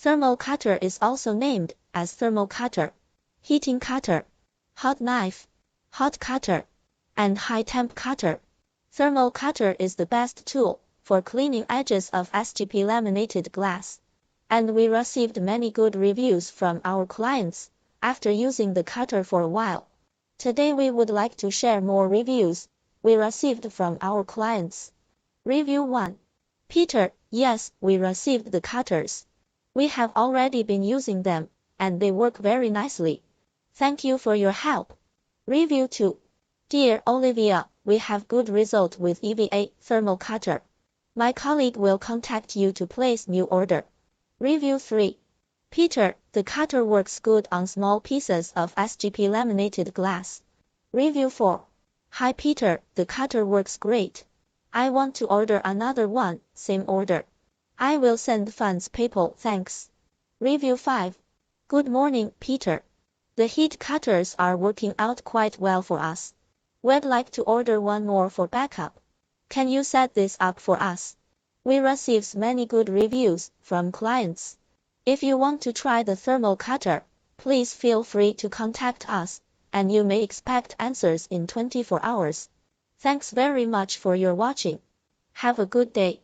Thermal cutter is also named as thermal cutter, heating cutter, hot knife, hot cutter, and high temp cutter. Thermal cutter is the best tool for cleaning edges of SGP laminated glass, and we received many good reviews from our clients after using the cutter for a while. Today we would like to share more reviews we received from our clients. Review 1. Peter, yes, we received the cutters. We have already been using them, and they work very nicely. Thank you for your help. Review 2. Dear Olivia, we have good result with EVA thermal cutter. My colleague will contact you to place new order. Review 3. Peter, the cutter works good on small pieces of SGP laminated glass. Review 4. Hi Peter, the cutter works great. I want to order another one, same order. I will send funds PayPal, thanks. Review 5. Good morning, Peter. The heat cutters are working out quite well for us. We'd like to order one more for backup. Can you set this up for us? We received many good reviews from clients. If you want to try the thermal cutter, please feel free to contact us, and you may expect answers in 24 hours. Thanks very much for your watching. Have a good day.